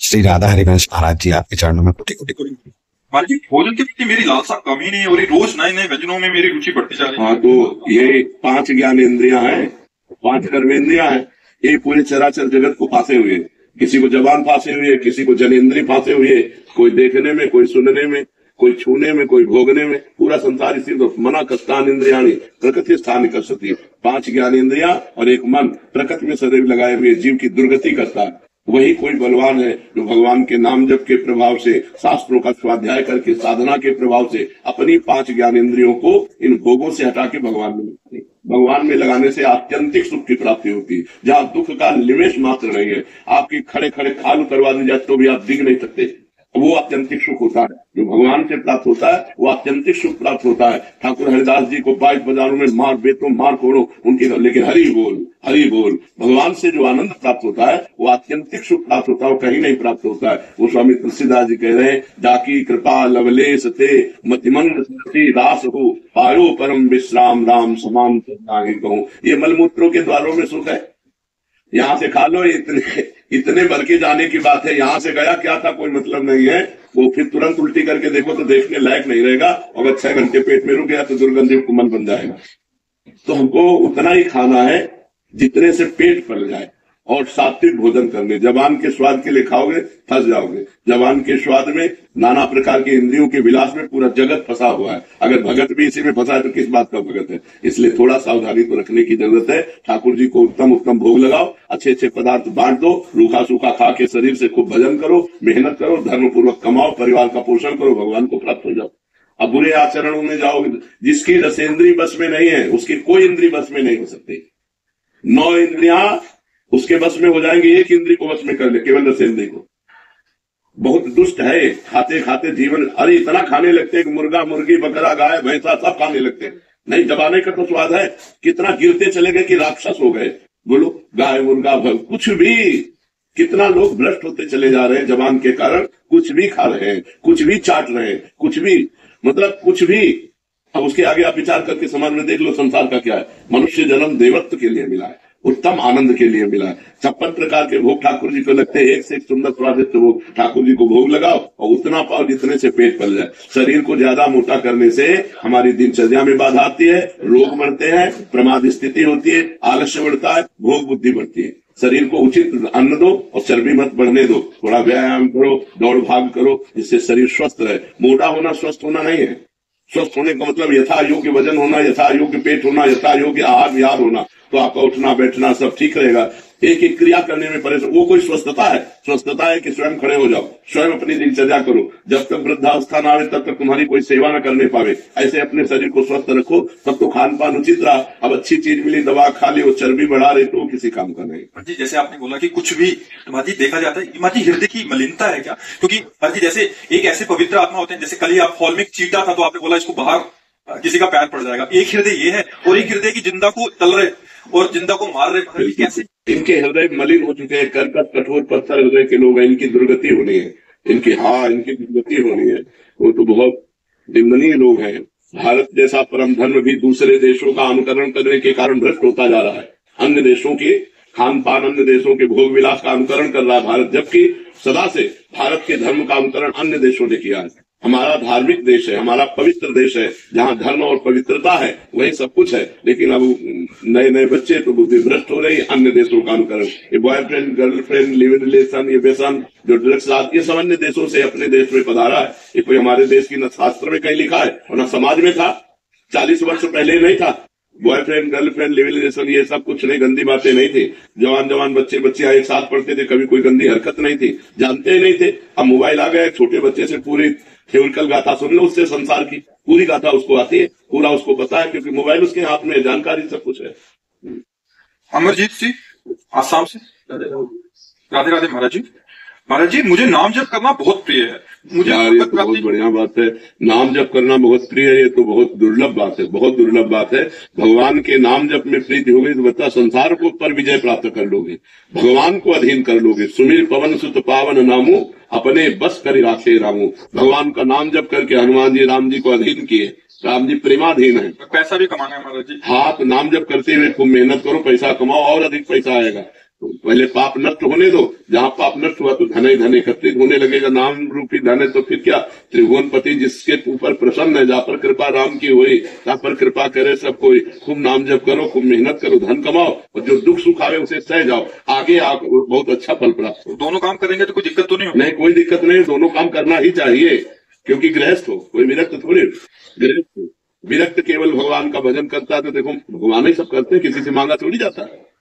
श्री राधा हरिवंश महाराज जी आपके चरणों में कोटि कोटि कोटि। महाराज जी, भोजन के प्रति मेरी लालसा कम ही नहीं हो रही, रोज नए नए व्यंजनों में मेरी रुचि बढ़ती जा रही है। हाँ, तो ये 5 ज्ञान इंद्रियां हैं, 5 कर्मेंद्रियां हैं, ये पूरे चराचर जगत को फांसे हुए हैं। किसी को जबान फांसे हुई है, किसी को जनेन्द्रिय फांसे हुई है, कोई देखने में, कोई सुनने में, कोई छूने में, कोई भोगने में। पूरा संसार इसी तो मना कस्तान इंद्रियाणी प्रकृति स्थान कर सकती है। 5 ज्ञान इंद्रिया और एक मन प्रकृति में सदैव लगाए हुए जीव की दुर्गति करता है। वही कोई बलवान है जो भगवान के नाम जप के प्रभाव से, शास्त्रों का स्वाध्याय करके, साधना के प्रभाव से अपनी 5 ज्ञान इंद्रियों को इन भोगों से हटा के भगवान में लगाने से आत्यंतिक सुख की प्राप्ति होती है, जहाँ दुख का निवेश मात्र नहीं है। आपकी खड़े खड़े खाल करवा दी जाए तो भी आप दिख नहीं सकते, वो आत्यंतिक सुख होता है। जो भगवान से प्राप्त होता है वो आत्यंतिक सुख प्राप्त होता है। ठाकुर हरिदास जी को 22 बाजारों में मार बेतो मार कोड़ो उनके, लेकिन हरि बोल भगवान से जो आनंद प्राप्त होता है वो आत्यंतिक सुख प्राप्त होता है, वो कहीं नहीं प्राप्त होता है। वो स्वामी तुलसीदास जी कह रहे हैं, जाकी कृपा लवलेश ते मतिमंद दास हो पायो परम विश्राम राम समान कहूँ। ये मलमूत्रों के द्वारों में सुख है, यहाँ से खा लो, इतने भर के जाने की बात है। यहाँ से गया क्या था कोई मतलब नहीं है। वो फिर तुरंत उल्टी करके देखो तो देखने लायक नहीं रहेगा, अगर 6 घंटे पेट में रुक गया तो दुर्गंधित कुमल बन जाएगा। तो हमको उतना ही खाना है जितने से पेट भर जाए, और सात्विक भोजन करने। जबान के स्वाद के लिए खाओगे फंस जाओगे। जबान के स्वाद में नाना प्रकार के इंद्रियों के विलास में पूरा जगत फंसा हुआ है। अगर भगत भी इसी में फंसा है तो किस बात का भगत है। इसलिए थोड़ा सावधानी तो रखने की जरूरत है। ठाकुर जी को उत्तम भोग लगाओ, अच्छे अच्छे पदार्थ बांट दो, रूखा सूखा खा के शरीर से खूब भजन करो, मेहनत करो, धर्म पूर्वक कमाओ, परिवार का पोषण करो, भगवान को प्राप्त हो जाओ। अब बुरे आचरणों में जाओगे, जिसकी रसेंद्री बस में नहीं है उसकी कोई इंद्री बस में नहीं हो सकती। 9 इंद्रियां उसके बस में हो जाएंगे, एक इंद्री को बस में कर ले, केवल रसेंद्री को। बहुत दुष्ट है, खाते खाते जीवन, अरे इतना खाने लगते हैं कि मुर्गा मुर्गी बकरा गाय भैंसा सब खाने लगते हैं। नहीं, दबाने का तो स्वाद है। कितना गिरते चले गए कि राक्षस हो गए। बोलो, गाय मुर्गा कुछ भी, कितना लोग भ्रष्ट होते चले जा रहे हैं जबान के कारण। कुछ भी खा रहे हैं, कुछ भी चाट रहे हैं, कुछ भी, मतलब कुछ भी। अब उसके आगे आप विचार करके समाज में देख लो संसार का क्या है। मनुष्य जन्म देवत्व के लिए मिला है, उत्तम आनंद के लिए मिला है। 56 प्रकार के भोग ठाकुर जी को लगते हैं, एक से एक सुंदर स्वादिष्ट भोग ठाकुर जी को भोग लगाओ और उतना पाओ जितने से पेट भर जाए। शरीर को ज्यादा मोटा करने से हमारी दिनचर्या में बाधा आती है, रोग बढ़ते हैं, प्रमाद स्थिति होती है, आलस्य बढ़ता है, भोग बुद्धि बढ़ती है। शरीर को उचित अन्न दो और चर्बी मत बढ़ने दो। थोड़ा व्यायाम करो, दौड़ भाग करो, जिससे शरीर स्वस्थ रहे। मोटा होना स्वस्थ होना नहीं है। स्वस्थ होने का मतलब यथा योग्य वजन होना, यथा योग्य पेट होना, यथा योग्य आहार विहार होना, तो आपका उठना बैठना सब ठीक रहेगा। एक एक क्रिया करने में परेशान, वो कोई स्वस्थता है? स्वस्थता है कि स्वयं खड़े हो जाओ, स्वयं अपनी दिनचर्या करो। जब तक वृद्धावस्था न आवे तब तक तुम्हारी कोई सेवा न करने पावे। ऐसे अपने शरीर को स्वस्थ रखो, तब तो खान पान उचित रहा। अब अच्छी चीज मिली, दवा खा ली, वो चर्बी बढ़ा रही, तो किसी काम का नहीं। जी, जैसे आपने बोला कि कुछ भी जी देखा जाता है, माजी हृदय की मलिनता है क्या? क्योंकि जैसे एक ऐसे पवित्र आत्मा होते हैं, जैसे कल ही आप हॉल में चीटा था तो आपने बोला इसको बाहर किसी का पैर पड़ जाएगा। एक हृदय ये है और एक हृदय की जिंदा को तल रहे और जिंदा को मार रहे। कैसे इनके हृदय मलिन हो चुके हैं, कर्कश कठोर पत्थर हृदय के लोग हैं। इनकी दुर्गति होनी है, इनकी दुर्गति होनी है। वो तो बहुत निंदनीय लोग हैं। भारत जैसा परम धर्म भी दूसरे देशों का अनुकरण करने के कारण भ्रष्ट होता जा रहा है। अन्य देशों के खान पान, अन्य देशों के भोग विलास का अनुकरण कर रहा है भारत, जबकि सदा से भारत के धर्म का अनुकरण अन्य देशों ने किया है। हमारा धार्मिक देश है, हमारा पवित्र देश है, जहाँ धर्म और पवित्रता है वही सब कुछ है। लेकिन अब नए नए बच्चे तो बुद्धि भ्रष्ट हो रही, अन्य देशों का अनुकरण। ये boyfriend girlfriend live in relation, ये व्यसन, जो ड्रग्स, ये सब अन्य देशों से अपने देश में पधारा है। ये कोई हमारे देश की न शास्त्र में कहीं लिखा है और न समाज में था। 40 वर्ष पहले नहीं था। Boyfriend girlfriend live in relation ये सब कुछ नहीं, गंदी बातें नहीं थी। जवान बच्चे बच्चियां एक साथ पढ़ते थे, कभी कोई गंदी हरकत नहीं थी, जानते ही नहीं थे। अब मोबाइल आ गया, छोटे बच्चे से पूरी थ्योरिकल गाथा सुन लो, उससे संसार की पूरी गाथा उसको आती है, पूरा उसको पता है, क्योंकि मोबाइल उसके हाथ में, जानकारी सब कुछ है। अमरजीत जी आसाम से, राधे राधे महाराज जी। महाराज जी, मुझे नाम जप करना बहुत प्रिय है। मुझे यार, ये तो बहुत बढ़िया बात है। नाम जप करना बहुत प्रिय है, ये तो बहुत दुर्लभ बात है, बहुत दुर्लभ बात है। भगवान के नाम जप में प्रीति होगी तो बता संसार को पर विजय प्राप्त कर लोगे, भगवान को अधीन कर लोगे। सुमिर पवन सुत पावन नामो अपने बस कर राखे रामो। भगवान का नाम जप करके हनुमान जी राम जी को अधीन किए। राम जी प्रेमाधीन है। पैसा भी कमाना है महाराज जी। हाँ, तो नाम जप करते हुए खूब मेहनत करो, पैसा कमाओ और अधिक पैसा आएगा। तो पहले पाप नष्ट होने दो, जहां पाप नष्ट हुआ तो धन ही धन एकत्रित होने लगेगा, नाम रूपी धन है। तो फिर क्या, त्रिभुवनपति जिसके ऊपर प्रसन्न है, जहां पर कृपा राम की हुई तहां पर कृपा करे सब कोई। खूब नाम जप करो, खूब मेहनत करो, धन कमाओ, और जो दुख सुख आवे उसे सह जाओ, आगे आप बहुत अच्छा फल प्राप्त हो। दोनों काम करेंगे तो कोई दिक्कत तो नहीं होगी? नहीं, कोई दिक्कत नहीं, दोनों काम करना ही चाहिए, क्योंकि गृहस्थ हो, कोई विरक्त थोड़ी, गृहस्थ हो। विरक्त केवल भगवान का भजन करता है, तो देखो भगवान ही सब करते हैं, किसी से मांगा थोड़ी जाता है।